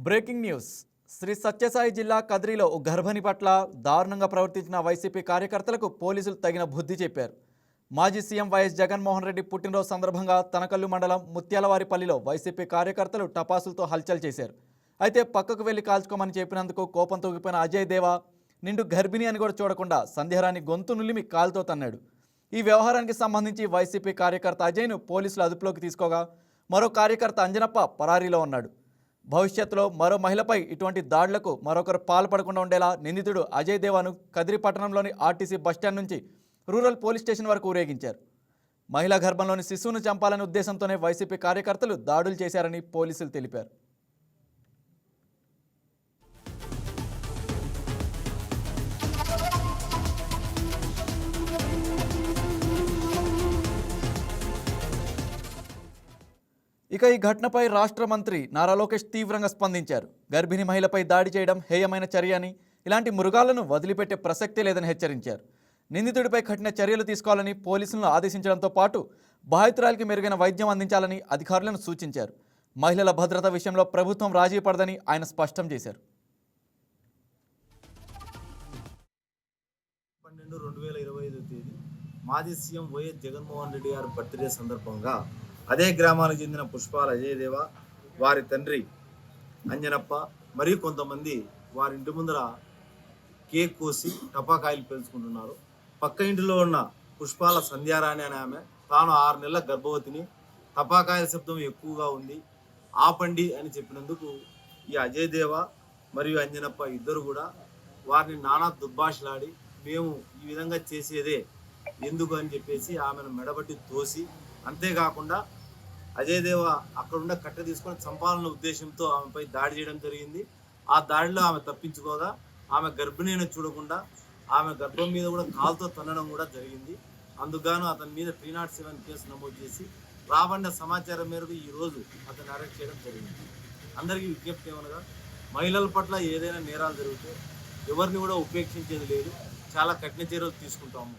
Breaking news Shri Sathya Sai జిల్లా కద్రిలో ఓ గర్భిణి పట్ల దారుణంగా ప్రవర్తించిన వైసీపీ కార్యకర్తలకు పోలీసులు తగిన బుద్ధి చెప్పారు. మాజీ సీఎం వైఎస్ జగన్మోహన్ రెడ్డి పుట్టినరోజు సందర్భంగా తనకల్లు మండలం ముత్యాలవారిపల్లిలో వైసీపీ కార్యకర్తలు టపాసులతో హల్చల్ చేశారు. అయితే పక్కకు వెళ్లి కాల్చుకోమని చెప్పినందుకు కోపంతో ఊగిపోయిన అజయ్ దేవా నిండు గర్భిణి అని కూడా చూడకుండా సంధ్యారాణి గొంతు నులిమి కాలుతో తన్నాడు. ఈ వ్యవహారానికి సంబంధించి వైసీపీ కార్యకర్త అజయ్ను పోలీసులు అదుపులోకి తీసుకోగా మరో కార్యకర్త అంజనప్ప పరారీలో ఉన్నాడు. భవిష్యత్తులో మరో మహిళపై ఇటువంటి దాడులకు మరొకరు పాల్పడకుండా ఉండేలా నిందితుడు అజయ్ దేవాను కదిరి పట్టణంలోని ఆర్టీసీ బస్టాండ్ నుంచి రూరల్ పోలీస్ స్టేషన్ వరకు ఊరేగించారు. మహిళా గర్భంలోని శిశువును చంపాలనే ఉద్దేశంతోనే వైసీపీ కార్యకర్తలు దాడులు చేశారని పోలీసులు తెలిపారు. ఇక ఈ ఘటనపై రాష్ట్ర మంత్రి నారా లోకేష్ తీవ్రంగా స్పందించారు. గర్భిణీ మహిళపై దాడి చేయడం హేయమైన చర్య అని, ఇలాంటి మృగాలను వదిలిపెట్టే ప్రసక్తే లేదని హెచ్చరించారు. నిందితుడిపై కఠిన చర్యలు తీసుకోవాలని పోలీసులను ఆదేశించడంతో పాటు బాధితురాలికి మెరుగైన వైద్యం అందించాలని అధికారులను సూచించారు. మహిళల భద్రత విషయంలో ప్రభుత్వం రాజీ పడదని ఆయన స్పష్టం చేశారు. 12/12/2025 తేదీ మాజీ సీఎం వైఎస్ జగన్మోహన్ రెడ్డి గారి బర్త్డే సందర్భంగా అదే గ్రామానికి చెందిన పుష్పాల అజయ్ దేవ, వారి తండ్రి అంజనప్ప మరియు కొంతమంది వారి ఇంటి ముందర కేక్ కోసి టపాకాయలు పేల్చుకుంటున్నారు. పక్క ఇంటిలో ఉన్న పుష్పాల సంధ్యారాణి అనే ఆమె తాను 6 నెలల గర్భవతిని, టపాకాయల శబ్దం ఎక్కువగా ఉంది, ఆపండి అని చెప్పినందుకు ఈ అజయ్ దేవ మరియు అంజనప్ప ఇద్దరు కూడా వారిని నానా దుర్భాషలాడి మేము ఈ విధంగా చేసేదే ఎందుకు అని చెప్పేసి ఆమెను మెడబట్టి తోసి, అంతేకాకుండా అజయ్ దేవ అక్కడున్న కట్ట తీసుకొని చంపాలన్న ఉద్దేశంతో ఆమెపై దాడి చేయడం జరిగింది. ఆ దాడిలో ఆమె తప్పించుకోగా ఆమె గర్భిణిని చూడకుండా ఆమె గర్భం మీద కూడా కాలుతో తన్నడం కూడా జరిగింది. అందుకుగాను అతని మీద 307 కేసు నమోదు చేసి రాబడిన సమాచారం మేరకు ఈరోజు అతన్ని అరెస్ట్ చేయడం జరిగింది. అందరికీ విజ్ఞప్తి ఏమనగా మహిళల పట్ల ఏదైనా నేరాలు జరిగితే ఎవరిని కూడా ఉపేక్షించేది లేదు, చాలా కఠిన చర్యలు తీసుకుంటాము.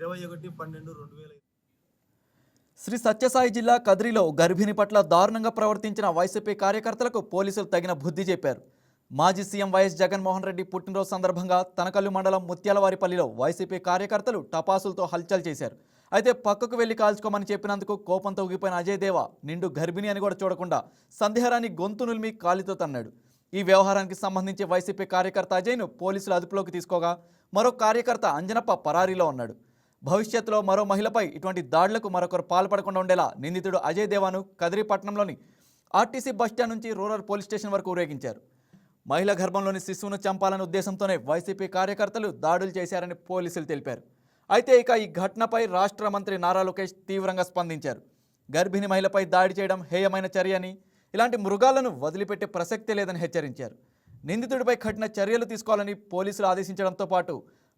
21/12/2025 శ్రీ సత్యసాయి జిల్లా కద్రిలో గర్భిణి పట్ల దారుణంగా ప్రవర్తించిన వైసీపీ కార్యకర్తలకు పోలీసులు తగిన బుద్ధి చెప్పారు. మాజీ సీఎం వైఎస్ జగన్మోహన్ రెడ్డి పుట్టినరోజు సందర్భంగా తనకల్లు మండలం ముత్యాలవారిపల్లిలో వైసీపీ కార్యకర్తలు టపాసులతో హల్చల్ చేశారు. అయితే పక్కకు వెళ్లి కాల్చుకోమని చెప్పినందుకు కోపంతో ఊగిపోయిన అజయ్ దేవా నిండు గర్భిణి అని కూడా చూడకుండా సంధ్యారాణి గొంతు నులిమి కాలితో తన్నాడు. ఈ వ్యవహారానికి సంబంధించి వైసీపీ కార్యకర్త అజయ్ను పోలీసులు అదుపులోకి తీసుకోగా మరో కార్యకర్త అంజనప్ప పరారీలో ఉన్నాడు. భవిష్యత్తులో మరో మహిళపై ఇటువంటి దాడులకు మరొకరు పాల్పడకుండా ఉండేలా నిందితుడు అజయ్ దేవాను కదిరి పట్టణంలోని ఆర్టీసీ బస్టాండ్ నుంచి రూరల్ పోలీస్ స్టేషన్ వరకు ఊరేగించారు. మహిళ గర్భంలోని శిశువును చంపాలనే ఉద్దేశంతోనే వైసీపీ కార్యకర్తలు దాడులు చేశారని పోలీసులు తెలిపారు. అయితే ఇక ఈ ఘటనపై రాష్ట్ర మంత్రి నారా లోకేష్ తీవ్రంగా స్పందించారు. గర్భిణీ మహిళపై దాడి చేయడం హేయమైన చర్య అని, ఇలాంటి మృగాలను వదిలిపెట్టే ప్రసక్తే లేదని హెచ్చరించారు. నిందితుడిపై కఠిన చర్యలు తీసుకోవాలని పోలీసులు ఆదేశించడంతో పాటు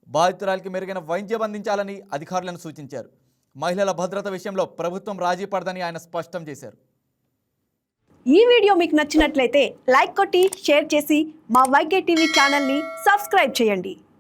బాధితురాలికి మెరుగైన వైద్యం అందించాలని అధికారులను సూచించారు. మహిళల భద్రత విషయంలో ప్రభుత్వం రాజీ పడదని ఆయన స్పష్టం చేశారు. ఈ వీడియో మీకు నచ్చినట్లయితే లైక్ కొట్టి షేర్ చేసి మా వైకే టీవీ ఛానల్ని సబ్స్క్రైబ్ చేయండి.